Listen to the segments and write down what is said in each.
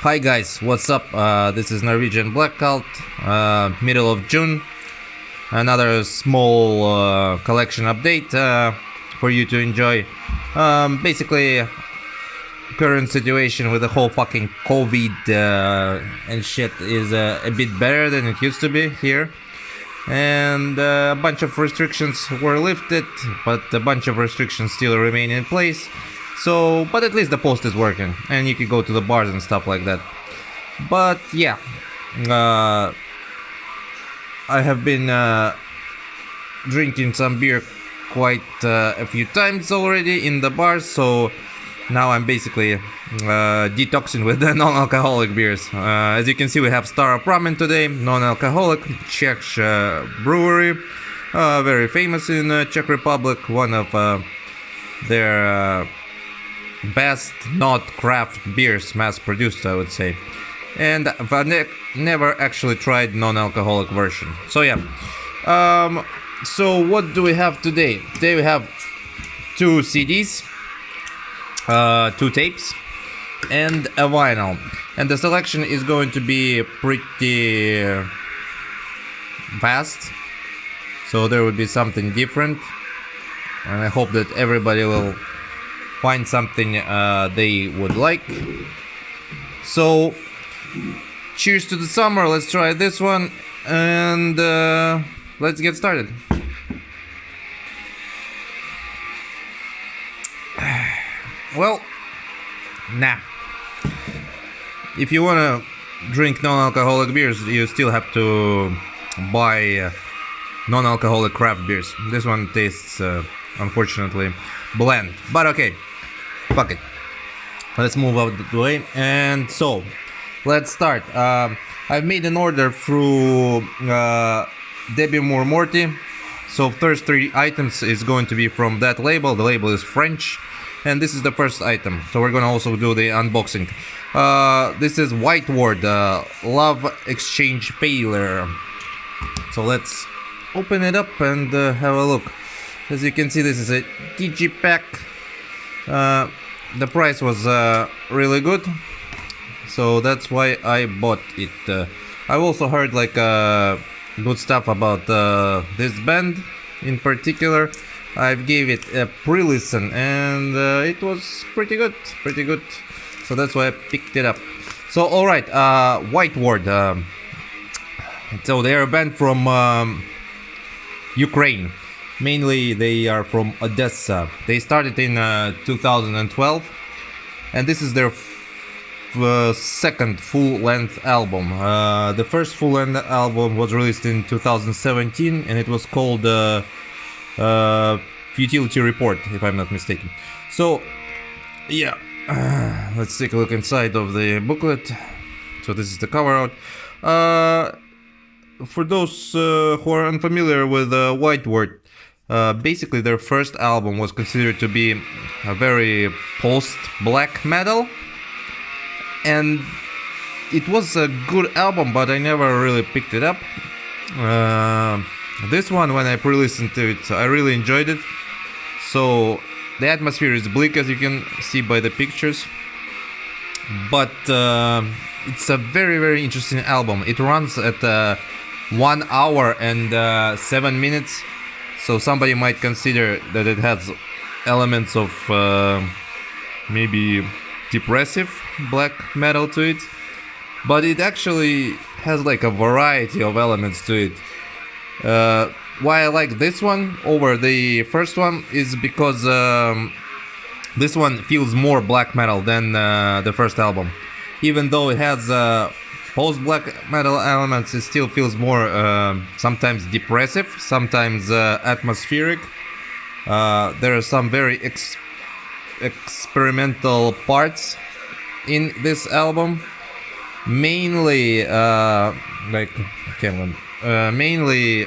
Hi guys, what's up? This is Norwegian Black Cult, middle of June. Another small collection update for you to enjoy. Basically, current situation with the whole fucking COVID and shit is a bit better than it used to be here. And a bunch of restrictions were lifted, but a bunch of restrictions still remain in place. So, but at least the post is working, and you can go to the bars and stuff like that. But yeah, I have been drinking some beer quite a few times already in the bars, so now I'm basically detoxing with the non-alcoholic beers. As you can see, we have Stara Pramen today, non-alcoholic, Czech brewery, very famous in Czech Republic, one of their best not craft beers mass produced, I would say. And I've never actually tried non-alcoholic version. So yeah, so what do we have today? Today we have 2 CDs, 2 tapes, and a vinyl. And the selection is going to be pretty fast, so there will be something different, and I hope that everybody will find something they would like. So cheers to the summer. Let's try this one, and let's get started. Well, nah, if you wanna drink non-alcoholic beers, you still have to buy non-alcoholic craft beers. This one tastes unfortunately bland, but okay, fuck it, let's move out the way. And so let's start. I've made an order through Debemur Morti, so first 3 items is going to be from that label. The label is French, and this is the first item, so we're gonna also do the unboxing. This is White Ward, Love Exchange Failure. So let's open it up and have a look. As you can see, this is a digipack. The price was really good, so that's why I bought it. I've also heard like good stuff about this band in particular. I gave it a pre-listen, and it was pretty good. So that's why I picked it up. So alright, White Ward. So they are a band from Ukraine. Mainly they are from Odessa. They started in 2012, and this is their second full-length album. The first full-length album was released in 2017, and it was called Futility Report, if I'm not mistaken. So yeah, let's take a look inside of the booklet. So this is the cover art. For those who are unfamiliar with White Ward, basically their first album was considered to be a very post-black metal, and it was a good album, but I never really picked it up. This one, when I pre-listened to it, I really enjoyed it. So the atmosphere is bleak, as you can see by the pictures, but it's a very interesting album. It runs at 1 hour and 7 minutes. So somebody might consider that it has elements of maybe depressive black metal to it, but it actually has like a variety of elements to it. Why I like this one over the first one is because this one feels more black metal than the first album. Even though it has post-black metal elements, it still feels more sometimes depressive, sometimes atmospheric. There are some very experimental parts in this album. Mainly, mainly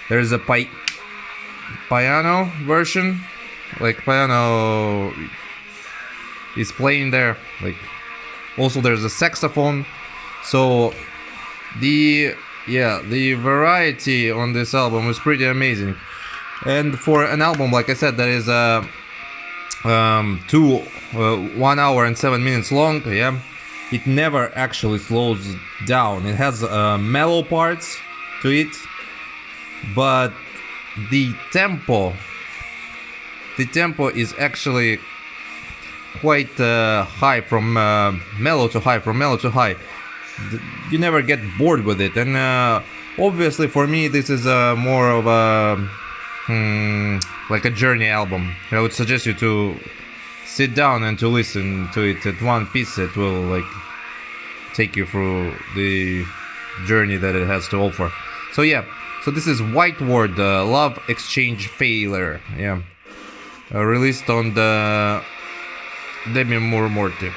there's a piano version, like piano is playing there. Like also there's a saxophone. So the variety on this album is pretty amazing. And for an album, like I said, that is 1 hour and 7 minutes long, yeah, it never actually slows down. It has mellow parts to it, but the tempo is actually quite high, from mellow to high, You never get bored with it, and obviously for me this is more of a like a journey album. I would suggest you to sit down and to listen to it at one piece. It will like take you through the journey that it has to offer. So yeah, so this is White Word, Love Exchange Failure, yeah, released on the Debemur Morti.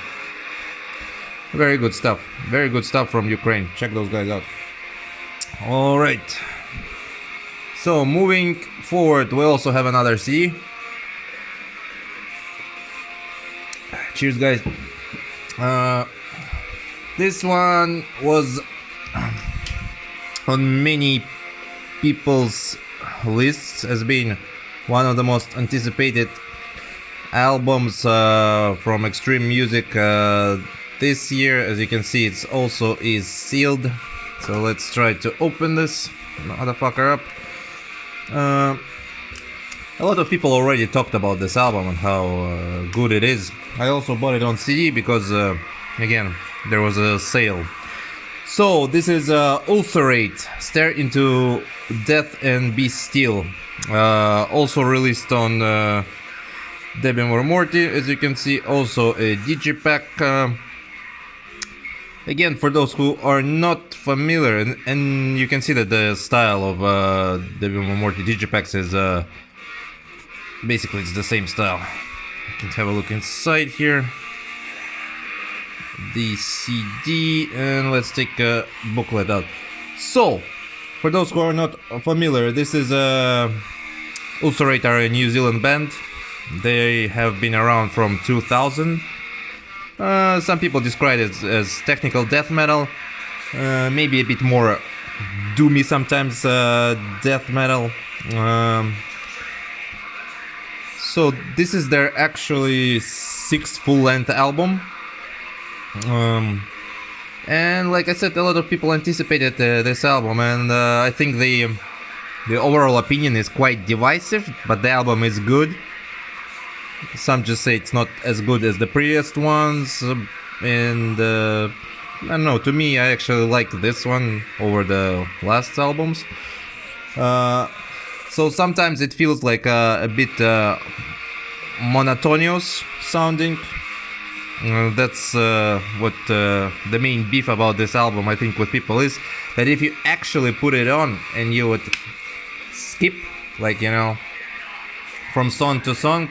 Very good stuff from Ukraine. Check those guys out. All right, so moving forward, we also have another CD. Cheers, guys. This one was on many people's lists as being one of the most anticipated albums from Extreme Music this year. As you can see, it's also is sealed. So let's try to open this motherfucker up. A lot of people already talked about this album and how good it is. I also bought it on CD because, again, there was a sale. So this is Ulcerate, Stare into Death and Be Still. Also released on Debemur Morti, as you can see. Also a digipack. Again, for those who are not familiar, and you can see that the style of Debemur Morti digipacks is basically it's the same style. You can have a look inside here. The CD, and let's take a booklet out. So, for those who are not familiar, this is Ulcerate are a New Zealand band. They have been around from 2000. Some people describe it as technical death metal, maybe a bit more doomy sometimes death metal. So this is their actually 6th full-length album. And like I said, a lot of people anticipated this album, and I think the overall opinion is quite divisive, but the album is good. Some just say it's not as good as the previous ones, and I don't know, to me I actually like this one over the last albums. So sometimes it feels like a bit monotonous sounding. That's what the main beef about this album, I think, with people is that if you actually put it on and you would skip, like, you know, from song to song,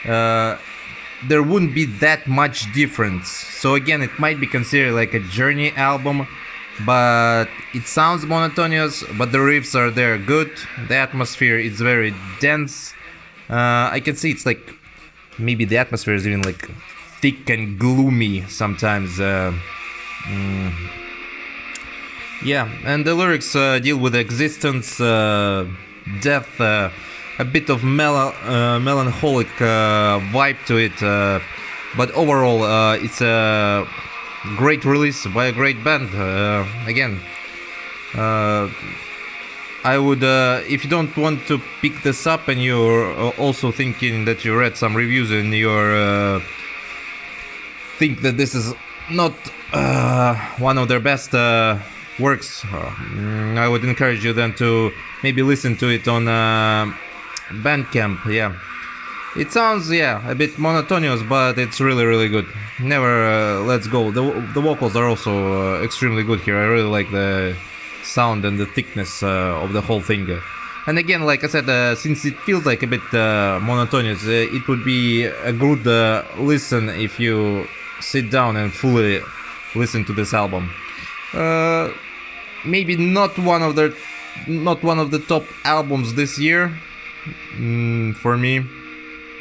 there wouldn't be that much difference. So again, it might be considered like a journey album, but it sounds monotonous, but the riffs are there good. The atmosphere is very dense. I can see it's like maybe the atmosphere is even like thick and gloomy sometimes. Yeah, and the lyrics deal with existence, death, a bit of melancholic vibe to it, but overall it's a great release by a great band. Again, I would, if you don't want to pick this up and you're also thinking that you read some reviews and you're think that this is not one of their best works, I would encourage you then to maybe listen to it on Bandcamp. Yeah, it sounds, yeah, a bit monotonous, but it's really good. Never lets go. The vocals are also extremely good here. I really like the sound and the thickness of the whole thing. And again, like I said, since it feels like a bit monotonous, it would be a good listen if you sit down and fully listen to this album. Maybe not one of the top albums this year for me,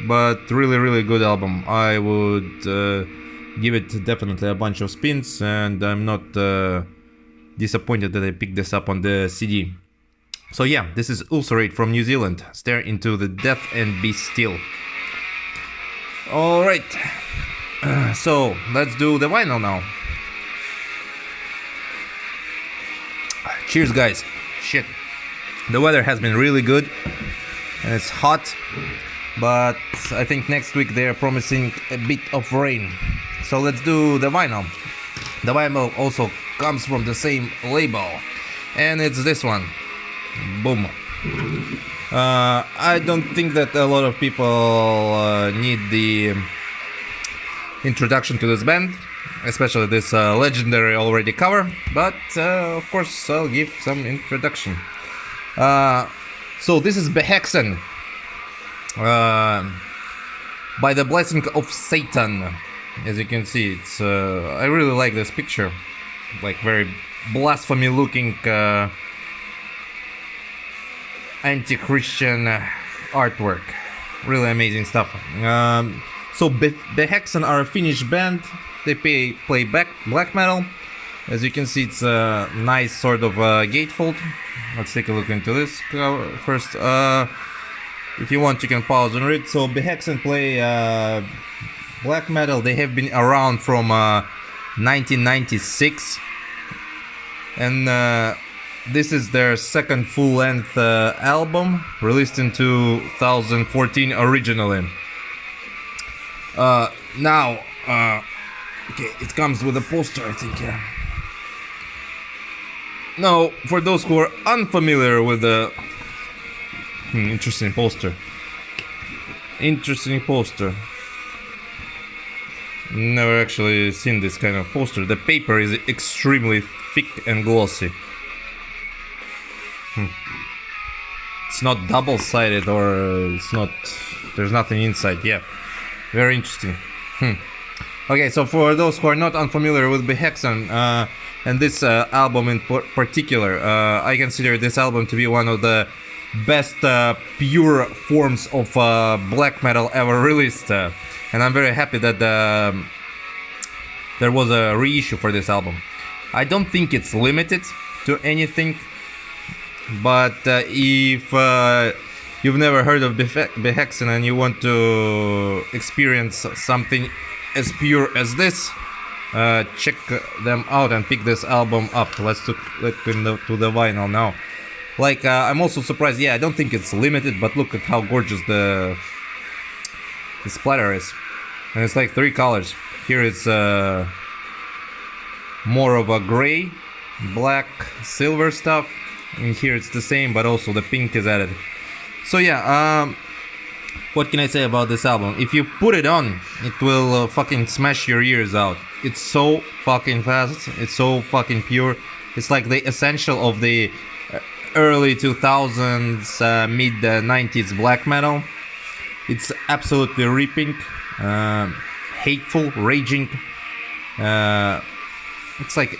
but really good album. I would give it definitely a bunch of spins, and I'm not disappointed that I picked this up on the CD. So yeah, this is Ulcerate from New Zealand. Stare into the death and be still. Alright, so let's do the vinyl now. cheers, guys. Shit, the weather has been really good and it's hot, but I think next week they're promising a bit of rain. So let's do the vinyl. The vinyl also comes from the same label, and it's this one. Boom. I don't think that a lot of people need the introduction to this band, especially this legendary already cover, but of course I'll give some introduction. So this is Behexen, by the blessing of Satan. As you can see, it's I really like this picture, like very blasphemy looking anti-Christian artwork. Really amazing stuff. So Behexen are a Finnish band. They play black metal. As you can see, it's a nice sort of gatefold. Let's take a look into this first. If you want, you can pause and read. So Behexen play black metal. They have been around from 1996, and this is their second full-length album, released in 2014 originally. Now, okay, it comes with a poster, I think. Yeah. Now, for those who are unfamiliar with the interesting poster. Interesting poster. Never actually seen this kind of poster. The paper is extremely thick and glossy. It's not double-sided, or it's not. There's nothing inside. Yeah, very interesting. Okay, so for those who are not unfamiliar with Behexen and this album in particular, I consider this album to be one of the best pure forms of black metal ever released, and I'm very happy that there was a reissue for this album. I don't think it's limited to anything, but if you've never heard of Behexen and you want to experience something as pure as this, check them out and pick this album up. Let's look to the vinyl now. Like, I'm also surprised, yeah, I don't think it's limited, but look at how gorgeous the splatter is. And it's like 3 colors. Here it's more of a gray, black, silver stuff. And here it's the same, but also the pink is added. So yeah, what can I say about this album? If you put it on, it will fucking smash your ears out. It's so fucking fast, it's so fucking pure. It's like the essential of the early 2000s, mid 90s black metal. It's absolutely ripping, hateful, raging. It's like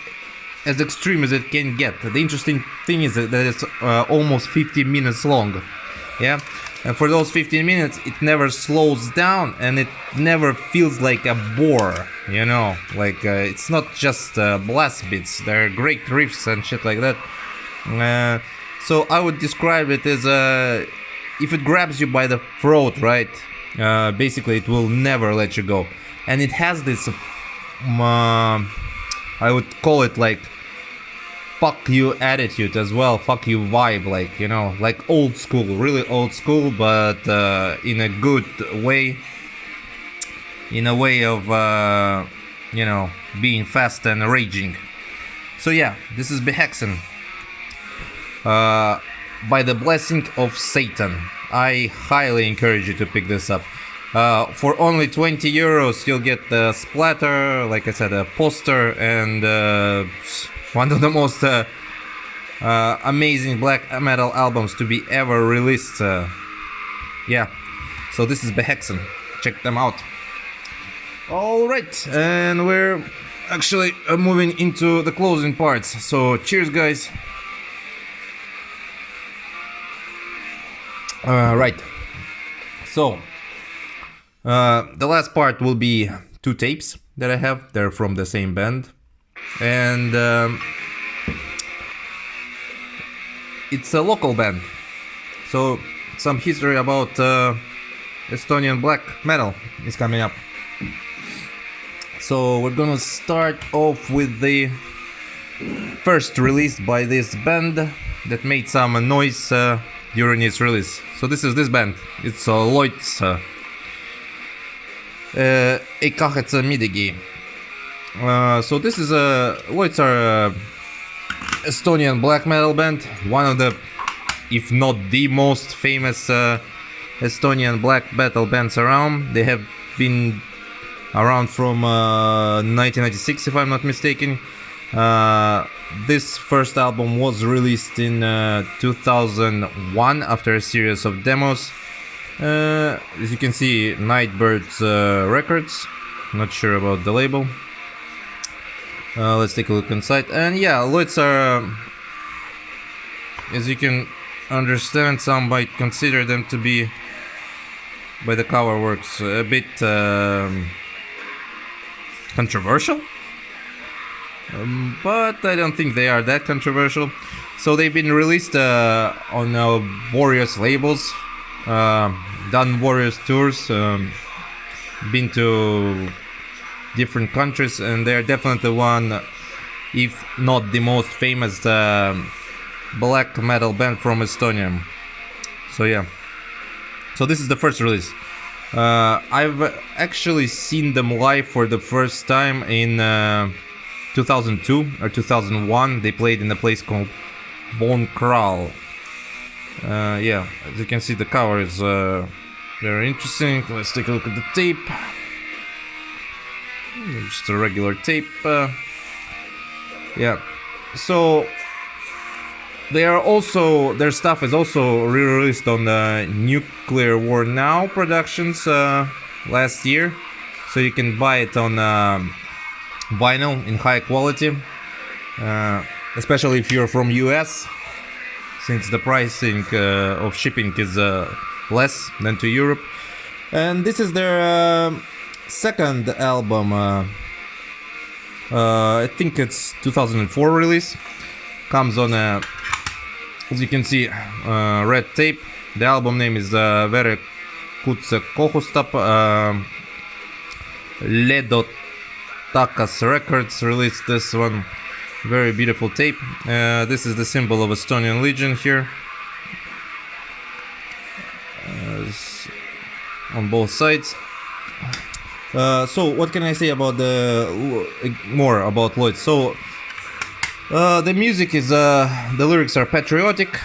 as extreme as it can get. The interesting thing is that it's almost 15 minutes long. Yeah, and for those 15 minutes it never slows down and it never feels like a bore, you know, like it's not just blast beats, there are great riffs and shit like that. So I would describe it as if it grabs you by the throat, right, basically it will never let you go. And it has this I would call it like fuck you attitude as well, fuck you vibe, like, you know, like old school, really old school, but in a good way, in a way of you know, being fast and raging. So yeah, this is Behexen, by the blessing of Satan. I highly encourage you to pick this up. For only 20 euros you'll get the splatter, like I said, a poster, and one of the most amazing black metal albums to be ever released. Yeah, so this is Behexen. Check them out. Alright, and we're actually moving into the closing parts. So cheers, guys. Right. So the last part will be 2 tapes that I have. They're from the same band. And it's a local band, so some history about Estonian black metal is coming up. So we're gonna start off with the first released by this band that made some noise during its release. So this is this band. It's Loits. Behexen midagi. So this is Loits are Estonian black metal band, one of the, if not the most famous Estonian black metal bands around. They have been around from 1996, if I'm not mistaken. This first album was released in 2001 after a series of demos. As you can see, Nightbirds Records. Not sure about the label. Let's take a look inside. And yeah, Loits are, as you can understand, some might consider them to be, by the cover works, a bit controversial. But I don't think they are that controversial. So they've been released on various labels, done various tours, been to different countries, and they're definitely one, if not the most famous black metal band from Estonia. So yeah, so this is the first release. I've actually seen them live for the first time in 2002 or 2001. They played in a place called Bone Kral. Yeah, as you can see, the cover is very interesting. Let's take a look at the tape. Just a regular tape. Yeah, so they are also, their stuff is also re-released on the Nuclear War Now Productions last year, so you can buy it on vinyl in high quality, especially if you're from US, since the pricing of shipping is less than to Europe. And this is their second album. I think it's 2004 release. Comes on a, as you can see, red tape. The album name is Vere Kutse Kohustab. Ledo Takas Records released this one. Very beautiful tape. This is the symbol of Estonian Legion here, on both sides. So what can I say about more about Loits? So the music is, the lyrics are patriotic.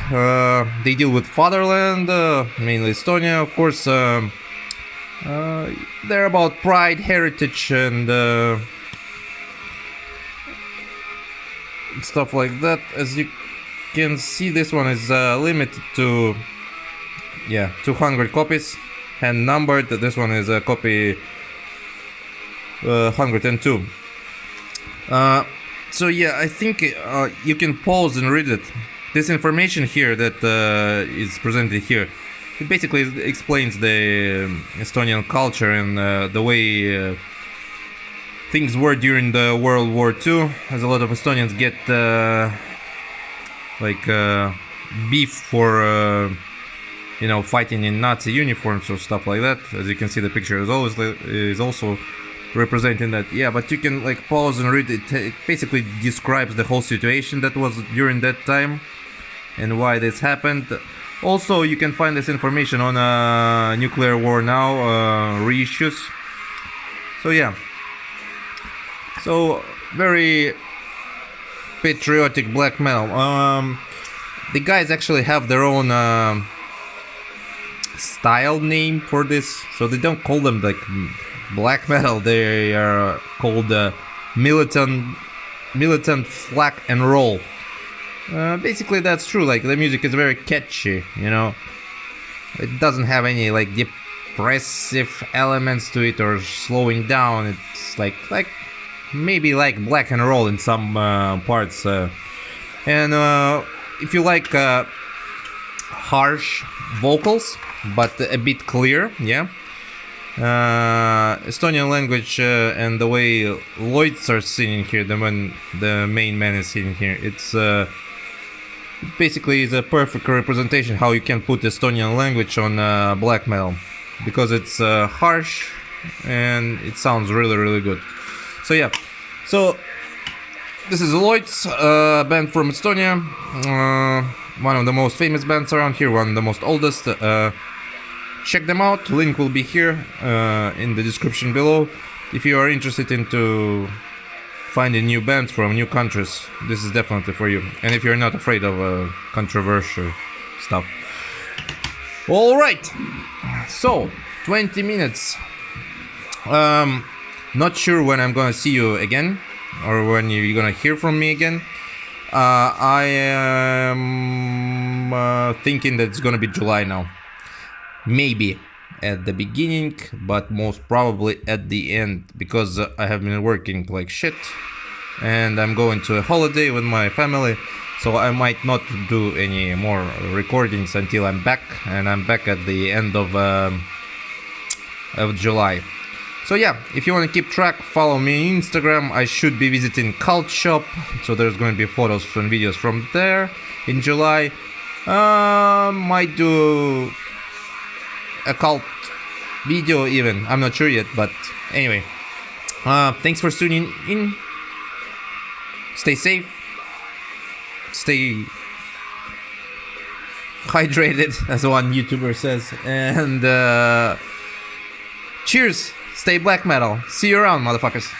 They deal with fatherland, mainly Estonia, of course. They're about pride, heritage, and stuff like that. As you can see, this one is limited to 200 copies, hand numbered. This one is a copy 102. So yeah, I think you can pause and read it. This information here that is presented here, it basically explains the Estonian culture and the way things were during the World War II, as a lot of Estonians get beef for fighting in Nazi uniforms or stuff like that. As you can see, the picture is also representing that. Yeah, but you can pause and read it. It basically describes the whole situation that was during that time and why this happened. Also, you can find this information on Nuclear War Now reissues. So yeah, so very patriotic black metal. The guys actually have their own style name for this, so they don't call them black metal. They are called militant flak and roll. Basically that's true. The music is very catchy, it doesn't have any depressive elements to it or slowing down. It's maybe black and roll in some parts, and if you like harsh vocals but a bit clear, yeah, Estonian language and the way Loits are singing here, the main man is singing here, it's basically is a perfect representation how you can put Estonian language on black metal, because it's harsh and it sounds really good. So yeah, so This is Loits, band from Estonia. One of the most famous bands around here, one of the most oldest. Check them out. Link will be here in the description below. If you are interested into finding new bands from new countries, this is definitely for you. And if you're not afraid of controversial stuff. Alright, so 20 minutes. Not sure when I'm gonna see you again, or when you're gonna hear from me again. I am thinking that it's gonna be July now. Maybe at the beginning, but most probably at the end, because I have been working like shit and I'm going to a holiday with my family, so I might not do any more recordings until I'm back, and I'm back at the end of July. So yeah, if you want to keep track, follow me on Instagram. I should be visiting Cult Shop, so there's going to be photos and videos from there in July. Might do a cult video even, I'm not sure yet, but anyway. Thanks for tuning in. Stay safe. Stay hydrated, as one YouTuber says. And cheers. Stay black metal. See you around, motherfuckers.